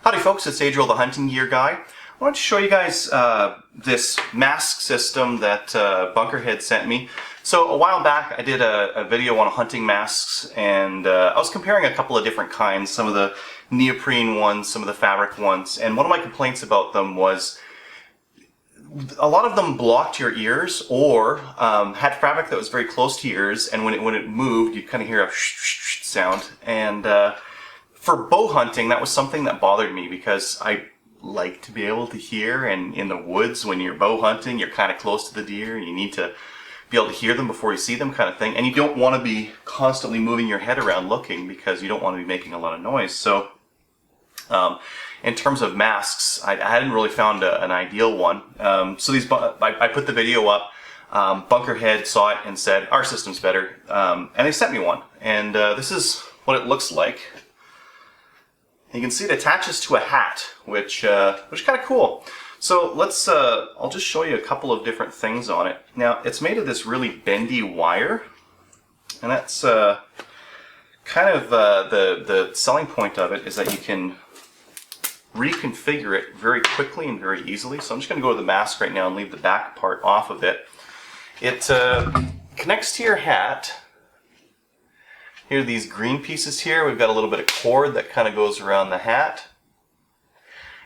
Howdy folks, it's Adriel the Hunting Gear Guy. I wanted to show you guys this mask system that BunkerHead sent me. So a while back I did a video on hunting masks, and I was comparing a couple of different kinds, some of the neoprene ones, some of the fabric ones, and one of my complaints about them was a lot of them blocked your ears or had fabric that was very close to your ears, and when it moved you'd kind of hear a sound. And for bow hunting, that was something that bothered me because I like to be able to hear, and in the woods when you're bow hunting you're kind of close to the deer and you need to be able to hear them before you see them, kind of thing, and you don't want to be constantly moving your head around looking because you don't want to be making a lot of noise. So in terms of masks, I hadn't really found an ideal one. So these, I put the video up, BunkerHead saw it and said our system's better, and they sent me one, and this is what it looks like. You can see it attaches to a hat, which is kind of cool. So let's, I'll just show you a couple of different things on it. Now, it's made of this really bendy wire, and that's kind of the selling point of it, is that you can reconfigure it very quickly and very easily. So I'm just going to go to the mask right now and leave the back part off of it. It connects to your hat. Here are these green pieces here. We've got a little bit of cord that kind of goes around the hat.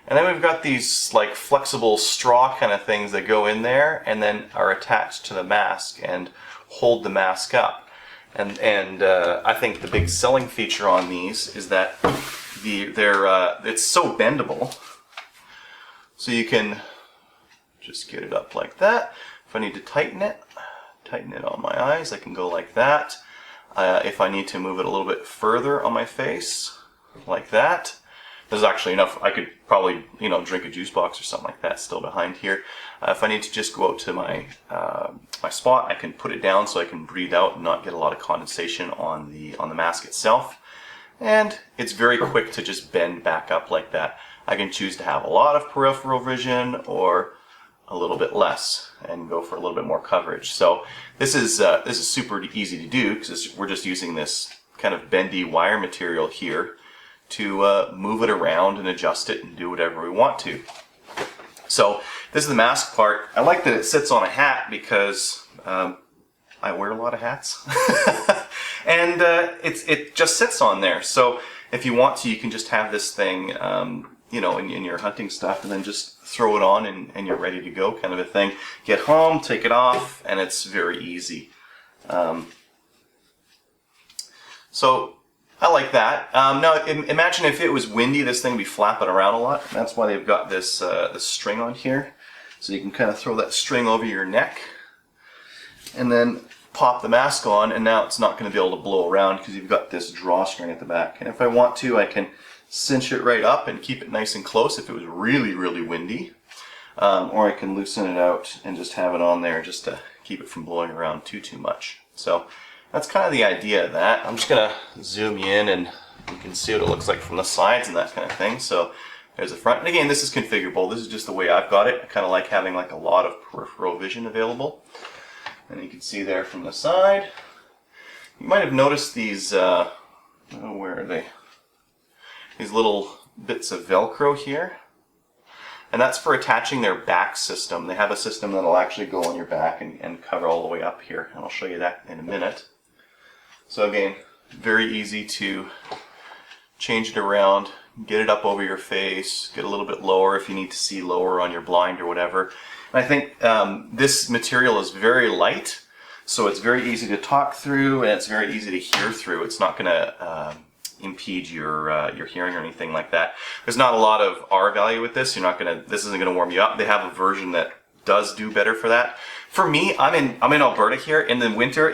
And then we've got these like flexible straw kind of things that go in there and then are attached to the mask and hold the mask up. And I think the big selling feature on these is that it's so bendable. So you can just get it up like that. If I need to tighten it on my eyes, I can go like that. If I need to move it a little bit further on my face, like that. There's actually enough, I could probably, drink a juice box or something like that still behind here. If I need to just go out to my my spot, I can put it down so I can breathe out and not get a lot of condensation on the mask itself. And it's very quick to just bend back up like that. I can choose to have a lot of peripheral vision or a little bit less and go for a little bit more coverage. So this is super easy to do because we're just using this kind of bendy wire material here to move it around and adjust it and do whatever we want to. So this is the mask part. I like that it sits on a hat because I wear a lot of hats. And it just sits on there. So if you want to, you can just have this thing in your hunting stuff and then just throw it on and you're ready to go, kind of a thing. Get home, take it off, and it's very easy. So I like that. Now imagine if it was windy, this thing would be flapping around a lot. That's why they've got this string on here. So you can kind of throw that string over your neck and then pop the mask on, and now it's not going to be able to blow around because you've got this drawstring at the back. And if I want to, I can cinch it right up and keep it nice and close if it was really, really windy. Or I can loosen it out and just have it on there just to keep it from blowing around too much. So that's kind of the idea of that. I'm just going to zoom you in and you can see what it looks like from the sides and that kind of thing. So there's the front. And again, this is configurable. This is just the way I've got it. I kind of like having like a lot of peripheral vision available. And you can see there from the side. You might have noticed these, where are they? These little bits of Velcro here. And that's for attaching their back system. They have a system that'll actually go on your back and cover all the way up here. And I'll show you that in a minute. So again, very easy to change it around, get it up over your face, get a little bit lower if you need to see lower on your blind or whatever. And I think this material is very light, so it's very easy to talk through and it's very easy to hear through. It's not going to impede your hearing or anything like that. There's not a lot of R value with this. This isn't going to warm you up. They have a version that does do better for that. For me, I'm in Alberta here. In the winter,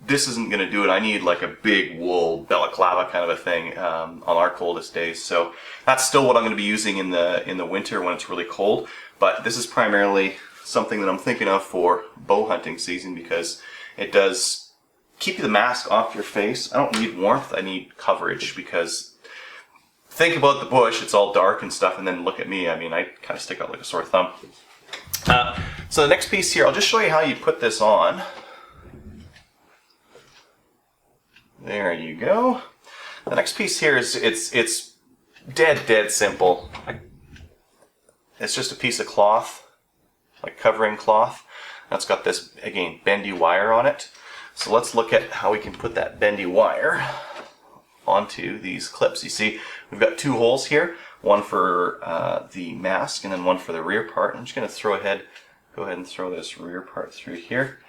this isn't going to do it. I need like a big wool balaclava kind of a thing on our coldest days. So that's still what I'm going to be using in the winter when it's really cold. But this is primarily something that I'm thinking of for bow hunting season because it does keep the mask off your face. I don't need warmth, I need coverage, because think about the bush, it's all dark and stuff, and then look at me, I mean, I kind of stick out like a sore thumb. So the next piece here, I'll just show you how you put this on. There you go. The next piece here is it's dead simple. It's just a piece of cloth, like covering cloth. That's got this, again, bendy wire on it. So let's look at how we can put that bendy wire onto these clips. You see, we've got two holes here, one for the mask and then one for the rear part. I'm just going to go ahead and throw this rear part through here.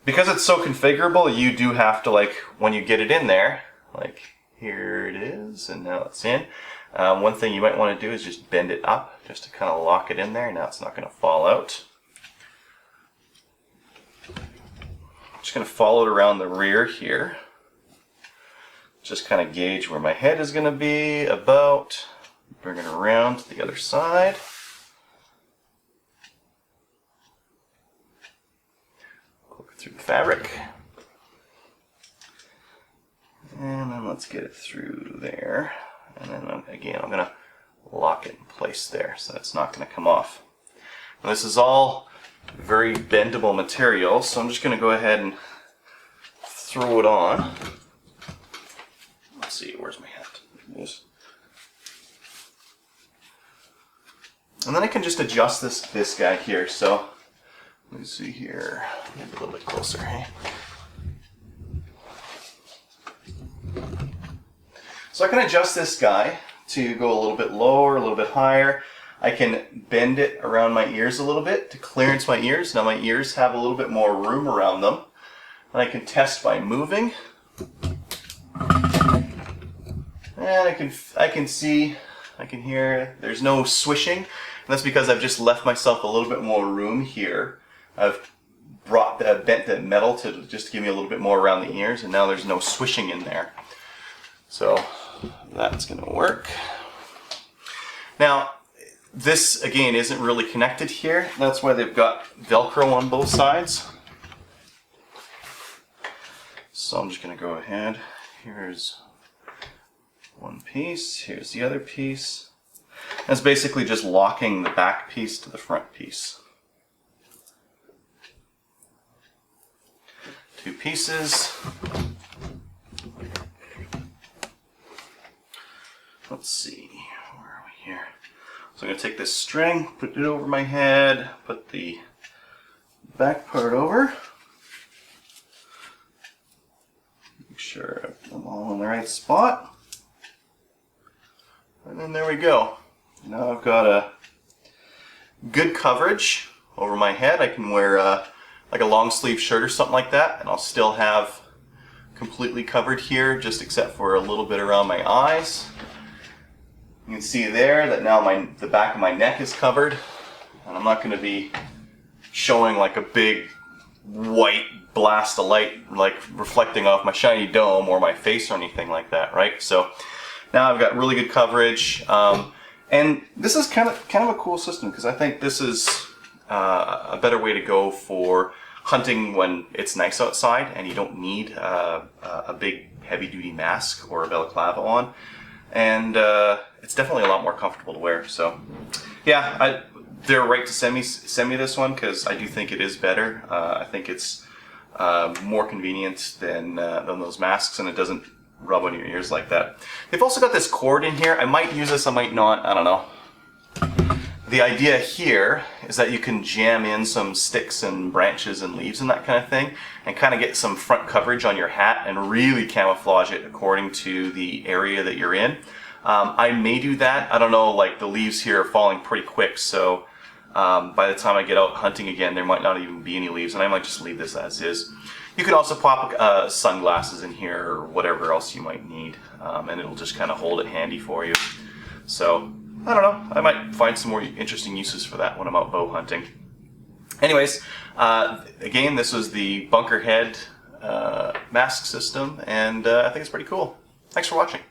Because it's so configurable, you do have to, like, when you get it in there, like, here it is, and now it's in. One thing you might want to do is just bend it up, just to kind of lock it in there. Now it's not going to fall out. Just going to follow it around the rear here. Just kind of gauge where my head is going to be, about. Bring it around to the other side. Poke it through the fabric. And then let's get it through there. And then again, I'm going to lock it in place there so it's not going to come off. Now, this is all very bendable material, so I'm just going to go ahead and throw it on. Let's see, where's my hat? There it is. And then I can just adjust this guy here. So let me see here, maybe a little bit closer, hey? So I can adjust this guy to go a little bit lower, a little bit higher. I can bend it around my ears a little bit to clearance my ears. Now my ears have a little bit more room around them. And I can test by moving. And I can see, I can hear, there's no swishing. And that's because I've just left myself a little bit more room here. I've bent the metal to just give me a little bit more around the ears, and now there's no swishing in there. So that's going to work. Now, this again isn't really connected here. That's why they've got Velcro on both sides. So I'm just going to go ahead. Here's one piece, here's the other piece. That's basically just locking the back piece to the front piece. Two pieces. Let's see, where are we here? So I'm going to take this string, put it over my head, put the back part over. Make sure I'm all in the right spot. And then there we go. Now I've got a good coverage over my head. I can wear like a long sleeve shirt or something like that, and I'll still have completely covered here, just except for a little bit around my eyes. You can see there that now the back of my neck is covered, and I'm not going to be showing like a big white blast of light like reflecting off my shiny dome or my face or anything like that, right? So now I've got really good coverage, and this is kind of a cool system because I think this is a better way to go for hunting when it's nice outside and you don't need a big heavy-duty mask or a balaclava on, and it's definitely a lot more comfortable to wear. So yeah, they're right to send me this one because I do think it is better. I think it's more convenient than those masks, and it doesn't rub on your ears like that. They've also got this cord in here. I might use this, I might not, I don't know. The idea here is that you can jam in some sticks and branches and leaves and that kind of thing, and kind of get some front coverage on your hat and really camouflage it according to the area that you're in. I may do that. I don't know, like the leaves here are falling pretty quick, so by the time I get out hunting again, there might not even be any leaves, and I might just leave this as is. You can also pop sunglasses in here or whatever else you might need, and it'll just kind of hold it handy for you. So, I don't know, I might find some more interesting uses for that when I'm out bow hunting. Anyways, again, this was the BunkerHead mask system, and I think it's pretty cool. Thanks for watching.